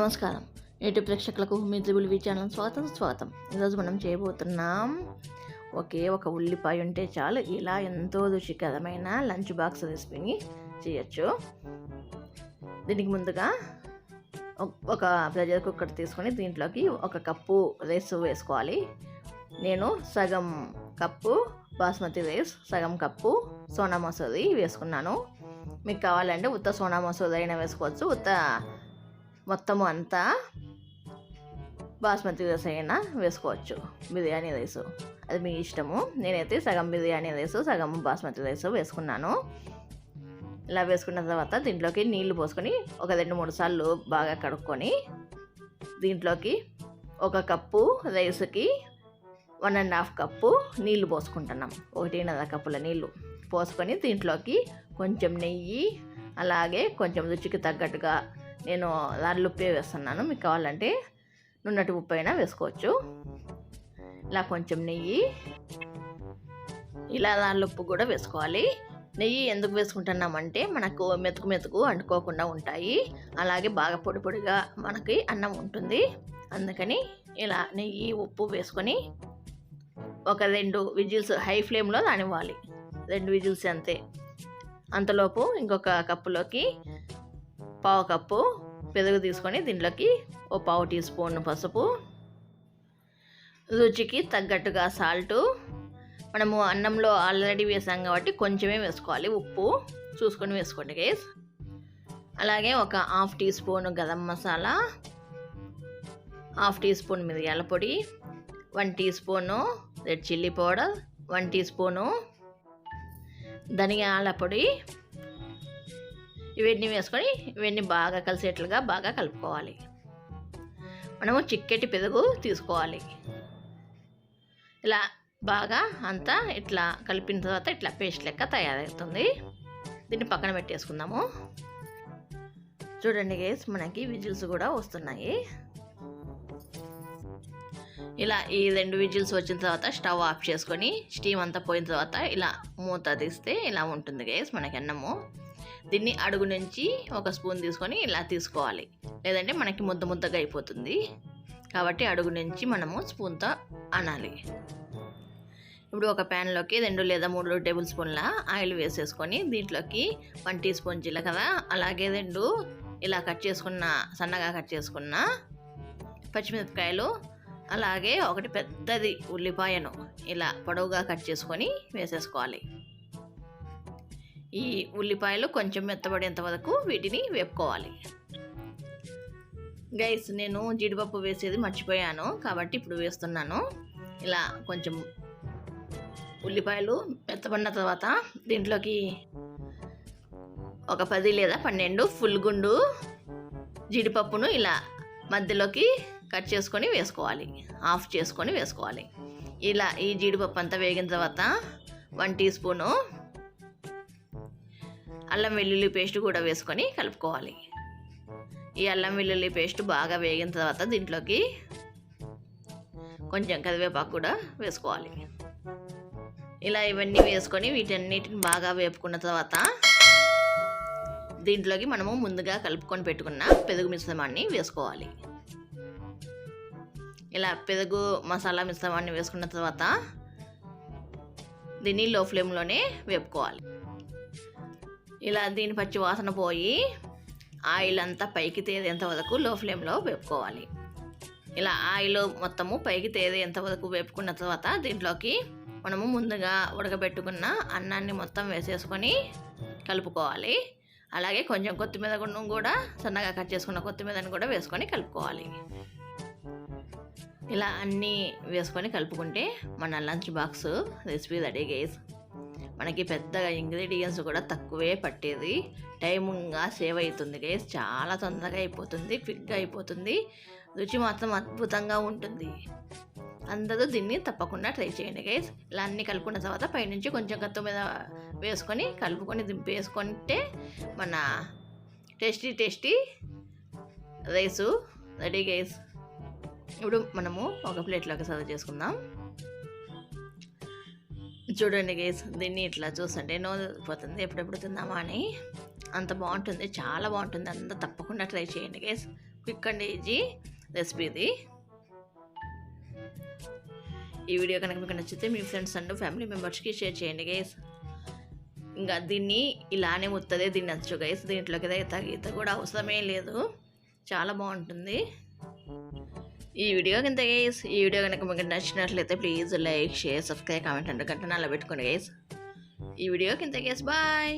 నమస్కారం యూట్యూబ్ ప్రేక్షకులకు మీ triple channel స్వాగతం. ఈరోజు మనం చేయబోతున్నాం ఒక ఉల్లిపాయ ఉంటే చాలు ఇలా ఎంతో రుచికరమైన లంచ్ బాక్స్ రెసిపీని చేయొచ్చు. దీనికి ముందుగా ఒక ప్రెషర్ కుక్కర్ తీసుకొని దీంట్లోకి 1 కప్పు రైస్ వేసుకోవాలి. నేను సగం కప్పు బాస్మతి రైస్, సగం కప్పు సోనా మసూరి వేసుకున్నాను. మీకు కావాలంటే ఉత్త సోనా మసూరి అయినా వేసుకోవచ్చు, ఉత్త మొత్తము అంతా బాస్మతి రైస్ అయినా వేసుకోవచ్చు. బిర్యానీ రైసు అది మీ ఇష్టము. నేనైతే సగం బిర్యానీ రైసు, సగం బాస్మతి రైసు వేసుకున్నాను. ఇలా వేసుకున్న తర్వాత దీంట్లోకి నీళ్లు పోసుకొని 2-3 సార్లు బాగా కడుక్కొని దీంట్లోకి 1 కప్పు రైస్కి 1.5 కప్పు నీళ్లు పోసుకుంటున్నాం. 1.5 కప్పుల నీళ్లు పోసుకొని దీంట్లోకి కొంచెం నెయ్యి, అలాగే కొంచెం రుచికి తగ్గట్టుగా నేను రాళ్ళుప్పే వేస్తున్నాను. మీకు కావాలంటే నున్నటి ఉప్పు అయినా వేసుకోవచ్చు. ఇలా కొంచెం నెయ్యి, ఇలా రాళ్ళుప్పు కూడా వేసుకోవాలి. నెయ్యి ఎందుకు వేసుకుంటున్నామంటే మనకు మెతుకు అంటుకోకుండా ఉంటాయి, అలాగే బాగా పొడిగా మనకి అన్నం ఉంటుంది. అందుకని ఇలా నెయ్యి, ఉప్పు వేసుకొని 2 విజిల్స్ హై ఫ్లేమ్లో రానివ్వాలి. 2 విజిల్స్ అంతే. అంతలోపు ఇంకొక కప్పులోకి 1/2 కప్పు పెరుగు తీసుకొని దీంట్లోకి 1/2 టీ స్పూన్ పసుపు, రుచికి తగ్గట్టుగా సాల్టు, మనము అన్నంలో ఆల్రెడీ వేసాం కాబట్టి కొంచెమే వేసుకోవాలి. ఉప్పు చూసుకొని వేసుకోండి గైస్. అలాగే 1/2 teaspoon garam masala, 1/2 teaspoon మిరియాల పొడి, 1 teaspoon red chilli powder, 1 teaspoon ధనియాల పొడి, ఇవన్నీ వేసుకొని ఇవన్నీ బాగా కలిసేట్లుగా బాగా కలుపుకోవాలి. మనము చిక్కటి పెరుగు తీసుకోవాలి. ఇలా బాగా అంతా ఇట్లా కలిపిన తర్వాత ఇట్లా పేస్ట్ లెక్క తయారవుతుంది. దీన్ని పక్కన పెట్టేసుకుందాము. చూడండి గైస్, మనకి విజిల్స్ కూడా వస్తున్నాయి. ఇలా ఈ 2 విజిల్స్ వచ్చిన తర్వాత స్టవ్ ఆఫ్ చేసుకొని స్టీమ్ అంతా పోయిన తర్వాత ఇలా మూత తీస్తే ఇలా ఉంటుంది గైస్ మనకి అన్నము. దీన్ని అడుగు నుంచి 1 స్పూన్ తీసుకొని ఇలా తీసుకోవాలి, లేదంటే మనకి ముద్దగా అయిపోతుంది. కాబట్టి అడుగు నుంచి మనము స్పూన్తో అనాలి. ఇప్పుడు ఒక ప్యాన్లోకి 2 లేదా 3 టేబుల్ స్పూన్ల ఆయిల్ వేసేసుకొని దీంట్లోకి 1 టీ స్పూన్ జీలకర్ర, అలాగే 2 ఇలా సన్నగా కట్ చేసుకున్న పచ్చిమిరపకాయలు, అలాగే 1 పెద్దది ఉల్లిపాయను ఇలా పొడవుగా కట్ చేసుకొని వేసేసుకోవాలి. ఈ ఉల్లిపాయలు కొంచెం మెత్తబడేంత వరకు వీటిని వేపుకోవాలి. గైస్, నేను జీడిపప్పు వేసేది మర్చిపోయాను కాబట్టి ఇప్పుడు వేస్తున్నాను. ఇలా కొంచెం ఉల్లిపాయలు మెత్తబడిన తర్వాత దీంట్లోకి 10 లేదా 12 ఫుల్ గుండు జీడిపప్పును ఇలా మధ్యలోకి కట్ చేసుకొని వేసుకోవాలి, ఆఫ్ చేసుకొని వేసుకోవాలి. ఇలా ఈ జీడిపప్పు అంతా వేగిన తర్వాత 1 టీ స్పూను అల్లం వెల్లుల్లి పేస్ట్ కూడా వేసుకొని కలుపుకోవాలి. ఈ అల్లం వెల్లుల్లి పేస్ట్ బాగా వేగిన తర్వాత దీంట్లోకి కొంచెం కరివేపాకు కూడా వేసుకోవాలి. ఇలా ఇవన్నీ వేసుకొని వీటన్నిటిని బాగా వేపుకున్న తర్వాత దీంట్లోకి మనము ముందుగా కలుపుకొని పెట్టుకున్న పెరుగు మిశ్రమాన్ని వేసుకోవాలి. ఇలా పెరుగు మసాలా మిశ్రమాన్ని వేసుకున్న తర్వాత దీన్ని లో ఫ్లేమ్లోనే వేపుకోవాలి. ఇలా దీని పచ్చి వాసన పోయి ఆయిల్ అంతా పైకి తేలేంత వరకు లో ఫ్లేమ్లో వేపుకోవాలి. ఇలా ఆయిల్ మొత్తము పైకి తేలేంత వరకు వేపుకున్న తర్వాత దీంట్లోకి మనము ముందుగా ఉడకబెట్టుకున్న అన్నాన్ని మొత్తం వేసేసుకొని కలుపుకోవాలి. అలాగే కొంచెం కొత్తిమీర కూడా సన్నగా కట్ చేసుకున్న కొత్తిమీరని కూడా వేసుకొని కలుపుకోవాలి. ఇలా అన్నీ వేసుకొని కలుపుకుంటే మన lunch box recipe ready guys. మనకి పెద్దగా ఇంగ్రీడియంట్స్ కూడా తక్కువే పట్టేది, టైముగా సేవ్ అవుతుంది గైస్. చాలా తొందరగా అయిపోతుంది, క్విక్గా అయిపోతుంది, రుచి మాత్రం అద్భుతంగా ఉంటుంది. అందరూ దీన్ని తప్పకుండా ట్రై చేయండి గైస్. ఇలా అన్నీ కలుపుకున్న తర్వాత పైనుంచి కొంచెం కొత్తిమీర వేసుకొని కలుపుకొని దింపేసుకుంటే మన టేస్టీ రైసు రెడీ గైస్. ఇప్పుడు మనము ఒక ప్లేట్లోకి సర్వ్ చేసుకుందాం. చూడండి గైస్, దీన్ని ఇట్లా చూస్తుంటే నోరిపోతుంది, ఎప్పుడెప్పుడు తిందామా అని. అంత బాగుంటుంది, చాలా బాగుంటుంది. అంతా తప్పకుండా ట్రై చేయండి guys. Quick and easy recipe ఇది. ఈ వీడియో కనుక మీకు నచ్చితే మీ ఫ్రెండ్స్ అండ్ ఫ్యామిలీ మెంబర్స్కి షేర్ చేయండి గైస్. ఇంకా దీన్ని ఇలానే ముత్తదే తినచ్చు గైస్. దీంట్లోకి అయితే గీత కూడా అవసరమే లేదు, చాలా బాగుంటుంది. ఈ వీడియో కింద గైస్, ఈ వీడియో కనుక మీకు నచ్చినట్లయితే please like, share, subscribe, comment and గంట అలా పెట్టుకోండి గైస్. ఈ వీడియో కింద గైస్, బాయ్.